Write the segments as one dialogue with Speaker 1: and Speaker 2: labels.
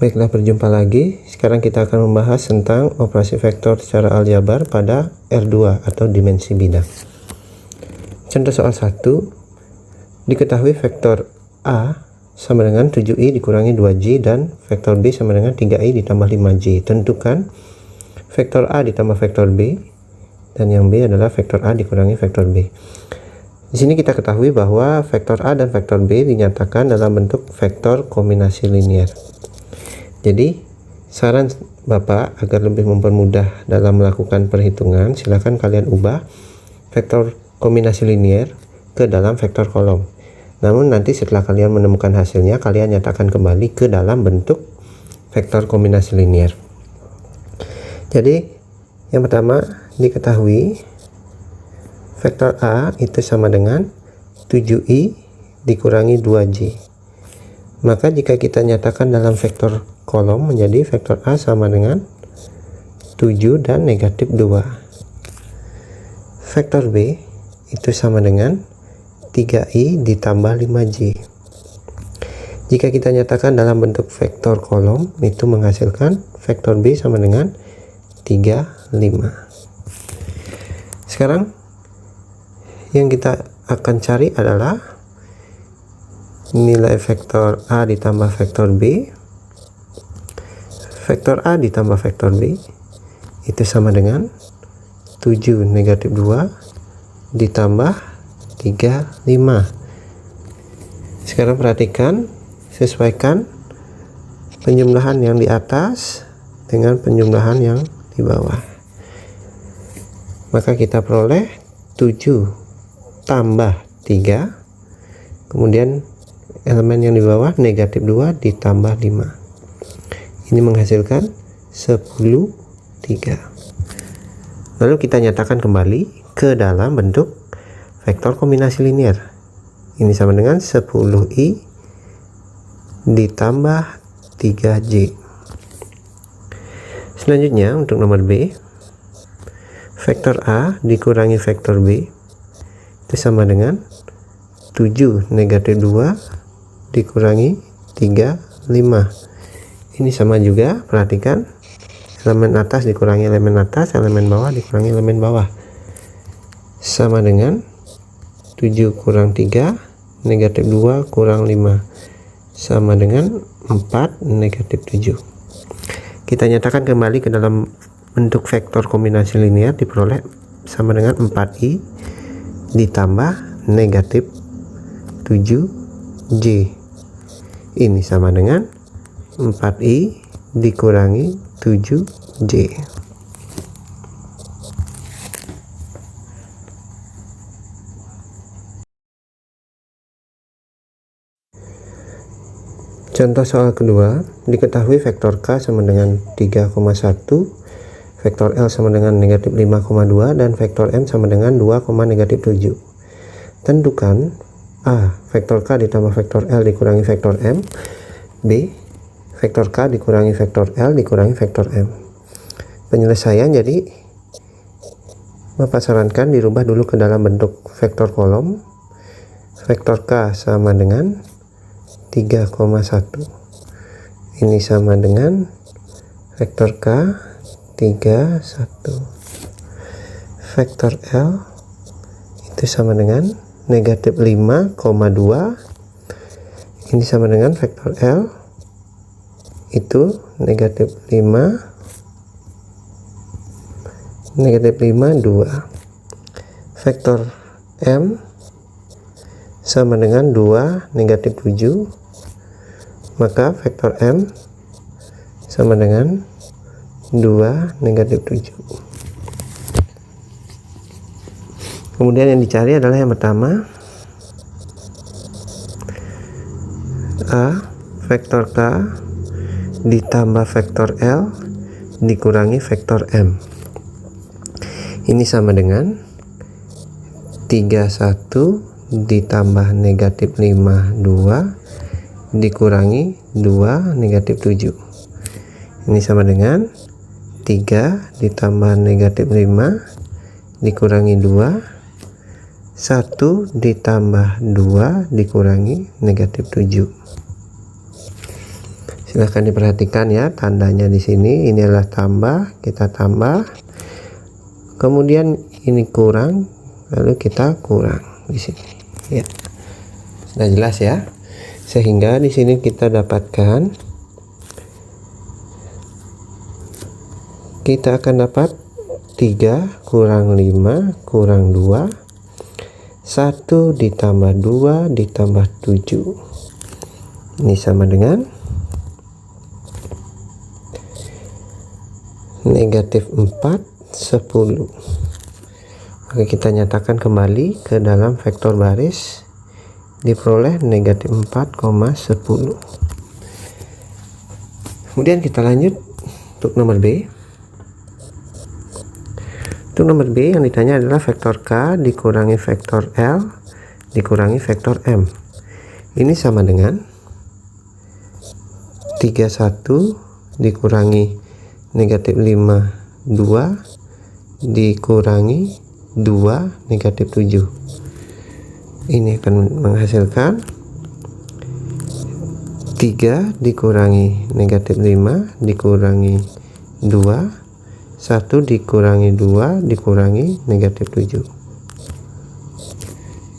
Speaker 1: Baiklah, berjumpa lagi. Sekarang kita akan membahas tentang operasi vektor secara aljabar pada R2 atau dimensi bidang. Contoh soal 1. Diketahui vektor A sama dengan 7i dikurangi 2j dan vektor B sama dengan 3i ditambah 5j. Tentukan vektor A ditambah vektor B, dan yang B adalah vektor A dikurangi vektor B. Di sini kita ketahui bahwa vektor A dan vektor B dinyatakan dalam bentuk vektor kombinasi linier. Jadi saran Bapak agar lebih mempermudah dalam melakukan perhitungan, silakan kalian ubah vektor kombinasi linier ke dalam vektor kolom. Namun nanti setelah kalian menemukan hasilnya, kalian nyatakan kembali ke dalam bentuk vektor kombinasi linier. Jadi yang pertama, diketahui vektor A itu sama dengan 7i dikurangi 2j. Maka jika kita nyatakan dalam vektor kolom, menjadi vektor A sama dengan 7 dan negatif 2. Vektor B itu sama dengan 3i ditambah 5j. Jika kita nyatakan dalam bentuk vektor kolom, itu menghasilkan vektor B sama dengan 3, 5. Sekarang yang kita akan cari adalah nilai vektor A ditambah vektor B. Vektor A ditambah vektor B itu sama dengan 7 negatif 2 ditambah 3, 5. Sekarang perhatikan, sesuaikan penjumlahan yang di atas dengan penjumlahan yang di bawah. Maka kita peroleh 7 tambah 3, kemudian elemen yang di bawah negatif 2 ditambah 5. Ini menghasilkan 10, 3. Lalu kita nyatakan kembali ke dalam bentuk vektor kombinasi linier. Ini sama dengan 10i ditambah 3j. Selanjutnya untuk nomor B, vektor A dikurangi vektor B itu sama dengan 7 negatif 2 dikurangi 3, 5. Ini sama juga, perhatikan, elemen atas dikurangi elemen atas, elemen bawah dikurangi elemen bawah, sama dengan 7 kurang 3 negatif 2 kurang 5, sama dengan 4 negatif 7. Kita nyatakan kembali ke dalam bentuk vektor kombinasi linier, diperoleh sama dengan 4i ditambah negatif 7j. Ini sama dengan 4i dikurangi 7j. Contoh soal kedua, diketahui vektor K sama dengan 3,1, vektor L sama dengan negatif 5,2, dan vektor M sama dengan 2, negatif 7. Tentukan A. Vektor K ditambah vektor L dikurangi vektor M. B. Vektor K dikurangi vektor L dikurangi vektor M. Penyelesaian, jadi Bapak sarankan dirubah dulu ke dalam bentuk vektor kolom. Vektor K sama dengan 3,1. Ini sama dengan vektor K 31. Vektor L itu sama dengan negatif 5,2. Ini sama dengan vektor L itu negatif 5, negatif 5, 2. Vektor M sama dengan 2, negatif 7. Maka vektor M sama dengan 2, negatif 7. Kemudian yang dicari adalah yang pertama, A. Vektor K ditambah vektor L dikurangi vektor M. Ini sama dengan 31 ditambah negatif 5, 2 dikurangi 2, negatif 7. Ini sama dengan 3 ditambah negatif 5 dikurangi 2, 1 ditambah 2 dikurangi negatif 7. Silahkan diperhatikan ya, tandanya di sini ini adalah tambah, kita tambah, kemudian ini kurang, lalu kita kurang di sini ya. Sudah jelas ya, sehingga di sini kita dapatkan, kita akan dapat 3 kurang 5 kurang 2, 1 ditambah 2 ditambah 7, ini sama dengan negatif 4, 10. Oke, kita nyatakan kembali ke dalam vektor baris, diperoleh negatif 4,10. Kemudian kita lanjut untuk nomor B. Untuk nomor B yang ditanya adalah vektor K dikurangi vektor L dikurangi vektor M. Ini sama dengan 31 dikurangi negatif 5, 2 dikurangi 2 negatif 7. Ini akan menghasilkan 3 dikurangi negatif 5 dikurangi 2, 1 dikurangi 2 dikurangi negatif 7.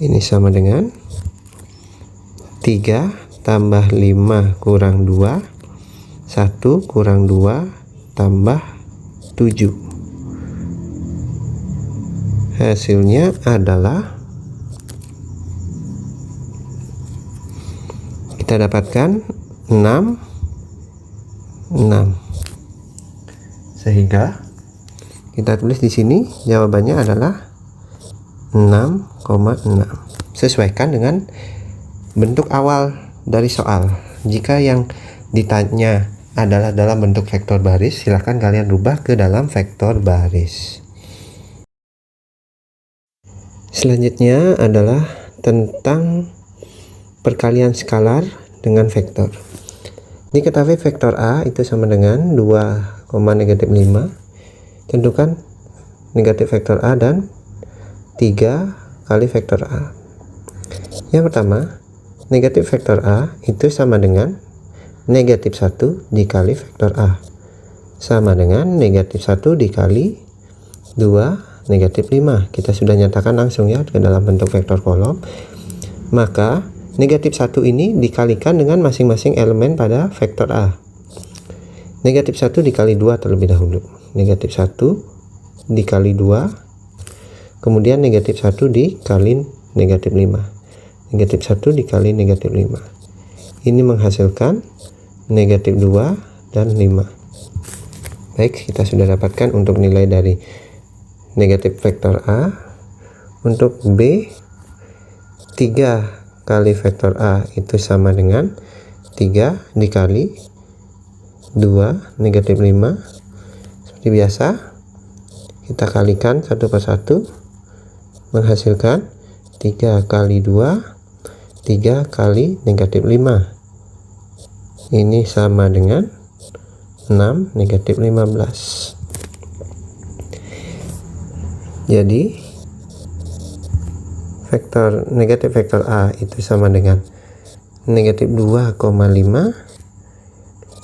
Speaker 1: Ini sama dengan 3 tambah 5 kurang 2, 1 kurang 2 tambah 7. Hasilnya adalah kita dapatkan 6. Sehingga kita tulis di sini jawabannya adalah 6,6. Sesuaikan dengan bentuk awal dari soal. Jika yang ditanya adalah dalam bentuk vektor baris, silahkan kalian rubah ke dalam vektor baris. Selanjutnya adalah tentang perkalian skalar dengan vektor. Diketahui vektor A itu sama dengan 2, negatif 5. Tentukan negatif vektor A dan 3 kali vektor A. Yang pertama, negatif vektor A itu sama dengan negatif 1 dikali vektor A, sama dengan negatif 1 dikali 2 negatif 5. Kita sudah nyatakan langsung ya ke dalam bentuk vektor kolom. Maka negatif 1 ini dikalikan dengan masing-masing elemen pada vektor A. Negatif 1 dikali 2 terlebih dahulu. Negatif 1 dikali 2, kemudian negatif 1 dikali negatif 5. Negatif 1 dikali negatif 5. Ini menghasilkan negatif 2 dan 5. Baik, kita sudah dapatkan untuk nilai dari negatif vektor A. Untuk B, 3 kali vektor A itu sama dengan 3 dikali 2 negatif 5. Seperti biasa, kita kalikan satu persatu, menghasilkan 3 kali 2, 3 kali negatif 5. Ini sama dengan 6 negatif 15. Jadi vektor negatif vektor A itu sama dengan negatif 2,5.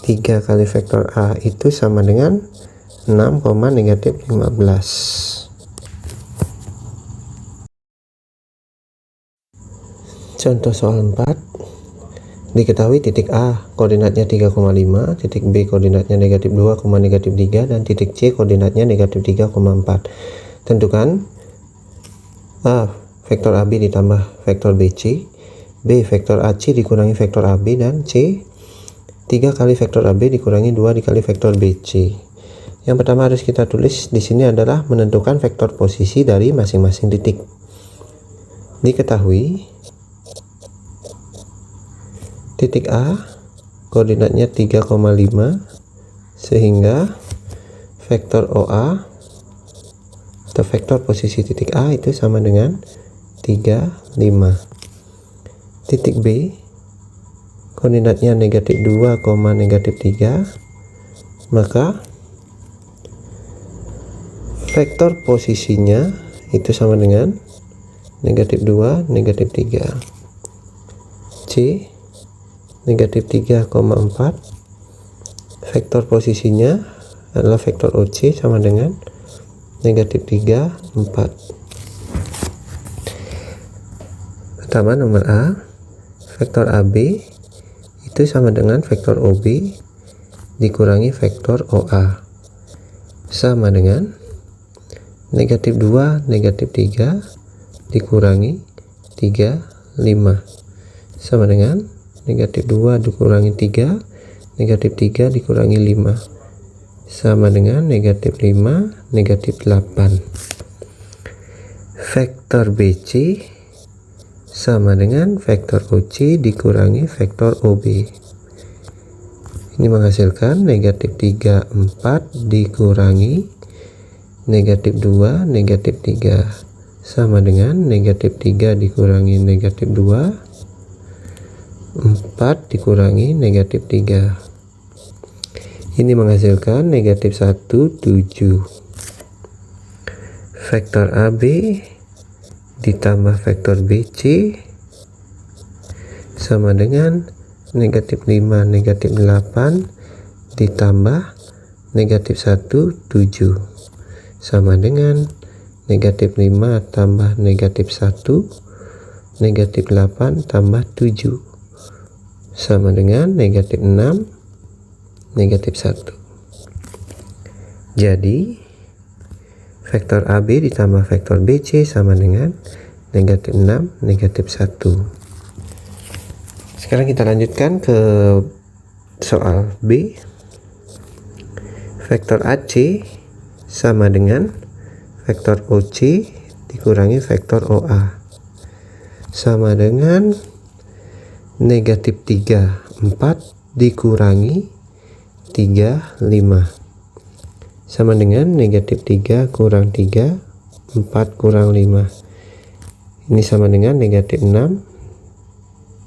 Speaker 1: 3 kali vektor A itu sama dengan 6, negatif 15. Contoh soal 4. Diketahui titik A koordinatnya 3,5, titik B koordinatnya negatif 2, negatif 3, dan titik C koordinatnya negatif 3,4. Tentukan A vektor AB ditambah vektor BC, B vektor AC dikurangi vektor AB, dan C 3 kali vektor AB dikurangi 2 dikali vektor BC. Yang pertama harus kita tulis di sini adalah menentukan vektor posisi dari masing-masing titik. Diketahui titik A koordinatnya 3,5, sehingga vektor OA atau vektor posisi titik A itu sama dengan 3, 5. Titik B koordinatnya negatif 2, negatif 3, maka vektor posisinya itu sama dengan negatif 2, negatif 3. C negatif 3,4, vektor posisinya adalah vektor OC sama dengan negatif 3, 4. Pertama, nomor A, vektor AB itu sama dengan vektor OB dikurangi vektor OA, sama dengan negatif 2, negatif 3 dikurangi 3, 5, sama dengan negatif 2 dikurangi 3, negatif 3 dikurangi 5, sama dengan negatif 5, negatif 8. Vektor BC sama dengan vektor OC dikurangi vektor OB. Ini menghasilkan negatif 3, 4 dikurangi negatif 2, negatif 3, sama dengan negatif 3 dikurangi negatif 2, 4 dikurangi negatif 3. Ini menghasilkan negatif 1, 7. Vektor AB ditambah vektor BC sama dengan negatif 5, negatif 8 ditambah negatif 1, 7, sama dengan negatif 5 tambah negatif 1, negatif 8 tambah 7, sama dengan negatif 6, negatif 1. Jadi vektor AB ditambah vektor BC sama dengan negatif 6, negatif 1. Sekarang kita lanjutkan ke soal B. Vektor AC sama dengan vektor OC dikurangi vektor OA, sama dengan negatif 3, 4 dikurangi 3, 5, sama dengan negatif 3 kurang 3, 4 kurang 5. Ini sama dengan negatif 6,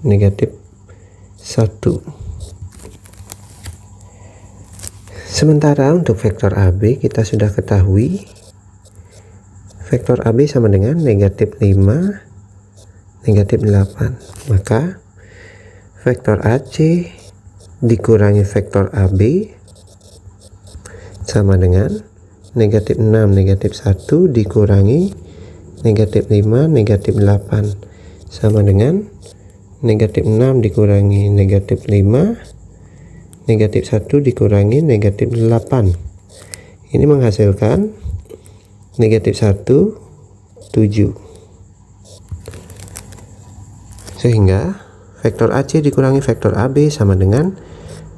Speaker 1: negatif 1. Sementara untuk vektor AB kita sudah ketahui vektor AB sama dengan negatif 5, negatif 8. Maka vektor AC dikurangi vektor AB sama dengan negatif 6, negatif 1 dikurangi negatif 5, negatif 8, sama dengan negatif 6 dikurangi negatif 5, negatif 1 dikurangi negatif 8. Ini menghasilkan negatif 1, 7. Sehingga vektor AC dikurangi vektor AB sama dengan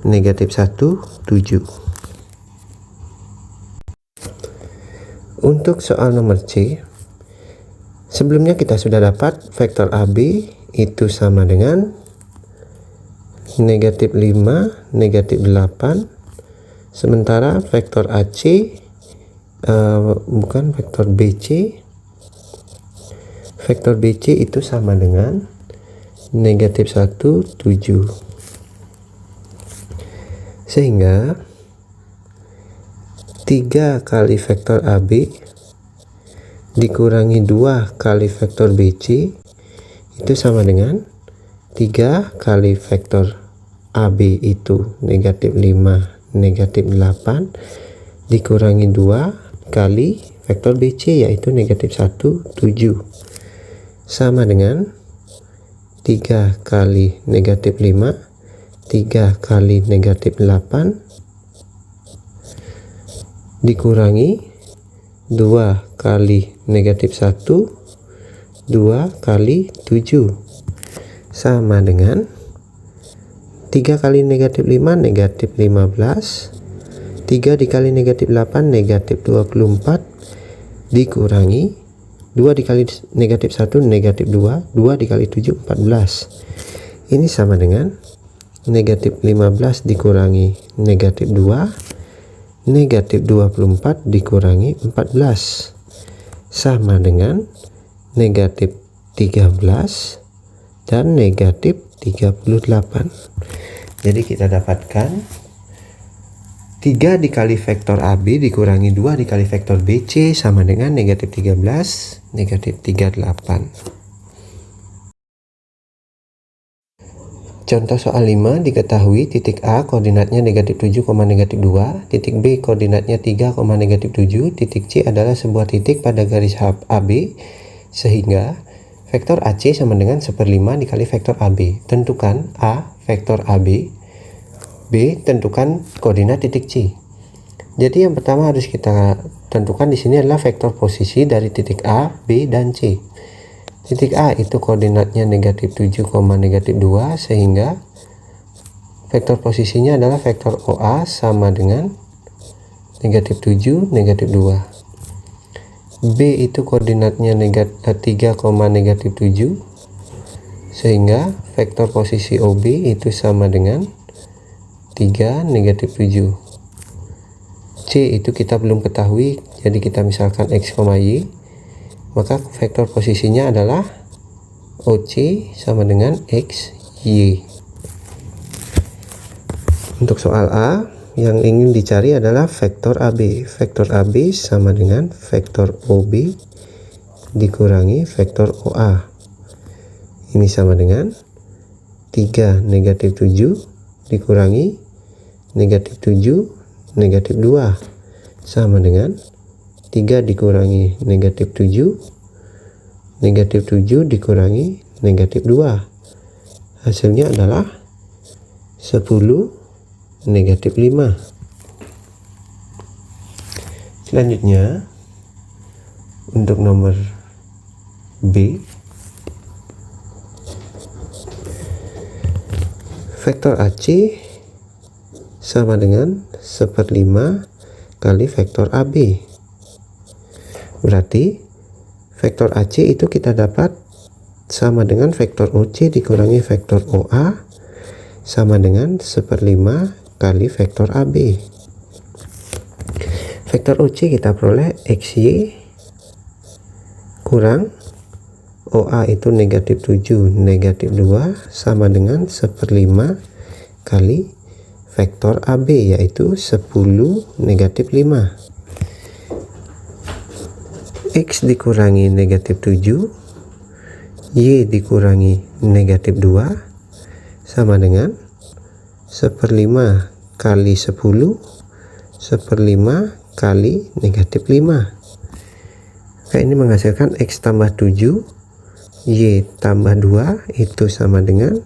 Speaker 1: negatif 1, 7. Untuk soal nomor C, sebelumnya kita sudah dapat vektor AB itu sama dengan negatif 5, negatif 8, sementara vektor AC bukan vektor BC, vektor BC itu sama dengan negatif 1, 7. Sehingga 3 kali vektor AB dikurangi 2 kali vektor BC itu sama dengan 3 kali vektor AB itu negatif 5, negatif 8 dikurangi 2 kali vektor BC yaitu negatif 1, 7, sama dengan 3 kali negatif 5, 3 kali negatif 8 dikurangi 2 kali negatif 1, 2 kali 7, sama dengan 3 kali negatif 5, negatif 15, 3 dikali negatif 8, negatif 24, dikurangi 2 dikali negatif 1, negatif 2, 2 dikali 7, 14. Ini sama dengan negatif 15 dikurangi negatif 2, negatif 24 dikurangi 14, sama dengan negatif 13 dan negatif 38. Jadi kita dapatkan 3 dikali vektor AB dikurangi 2 dikali vektor BC sama dengan negatif 13, negatif 38. Contoh soal 5, diketahui titik A koordinatnya negatif 7, negatif 2, titik B koordinatnya 3, negatif 7, titik C adalah sebuah titik pada garis AB, sehingga vektor AC sama dengan 1/5 dikali vektor AB. Tentukan A vektor AB, B tentukan koordinat titik C. Jadi yang pertama harus kita tentukan di sini adalah vektor posisi dari titik A, B, dan C. Titik A itu koordinatnya negatif 7, negatif 2, sehingga vektor posisinya adalah vektor OA sama dengan negatif 7, negatif 2. B itu koordinatnya negatif 3, negatif 7, sehingga vektor posisi OB itu sama dengan 3, negatif 7. C itu kita belum ketahui, jadi kita misalkan X, Y, maka vektor posisinya adalah OC sama dengan X, Y. Untuk soal A, yang ingin dicari adalah vektor AB. Vektor AB sama dengan vektor OB dikurangi vektor OA. Ini sama dengan 3, negatif 7 dikurangi negatif 7, negatif 2, sama dengan 3 dikurangi negatif 7, negatif 7 dikurangi negatif 2. Hasilnya adalah 10, negatif 5. Selanjutnya, untuk nomor B, vektor AC sama dengan 1/5 kali vektor AB. Berarti vektor AC itu kita dapat sama dengan vektor OC dikurangi vektor OA sama dengan 1/5 kali vektor AB. Vektor OC kita peroleh XY kurang OA itu negatif 7, negatif 2 sama dengan 1/5 kali vektor AB, yaitu 10, negatif 5. X dikurangi negatif 7, Y dikurangi negatif 2 sama dengan 1/5 kali 10, 1/5 kali negatif 5. Maka ini menghasilkan X tambah 7, Y tambah 2 itu sama dengan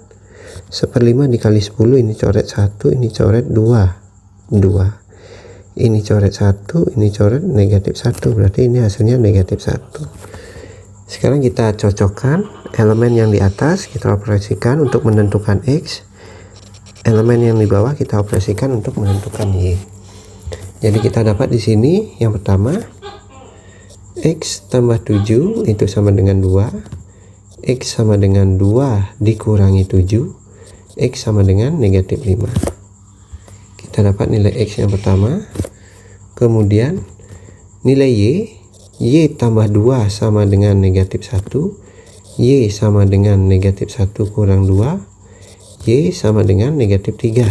Speaker 1: 1/5 dikali 10, ini coret 1, ini coret 2, ini coret 1, ini coret negatif 1, berarti ini hasilnya negatif 1. Sekarang kita cocokkan elemen yang di atas, kita operasikan untuk menentukan X, elemen yang di bawah kita operasikan untuk menentukan Y. Jadi kita dapat di sini yang pertama X tambah 7 itu sama dengan 2, X sama dengan 2 dikurangi 7, X sama dengan negatif 5. Kita dapat nilai X yang pertama. Kemudian nilai Y tambah 2 sama dengan negatif 1, Y sama dengan negatif 1 kurang 2, Y sama dengan negatif 3.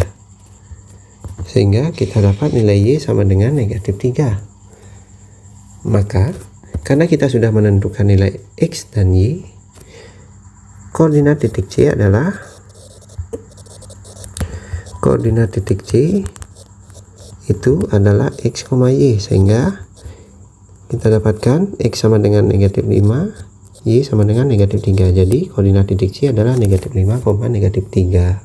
Speaker 1: Sehingga kita dapat nilai Y sama dengan negatif 3. Maka karena kita sudah menentukan nilai X dan Y, koordinat titik C adalah itu adalah X, Y, sehingga kita dapatkan X sama dengan negatif 5, Y sama dengan negatif 3. Jadi koordinat titik C adalah negatif 5, negatif 3.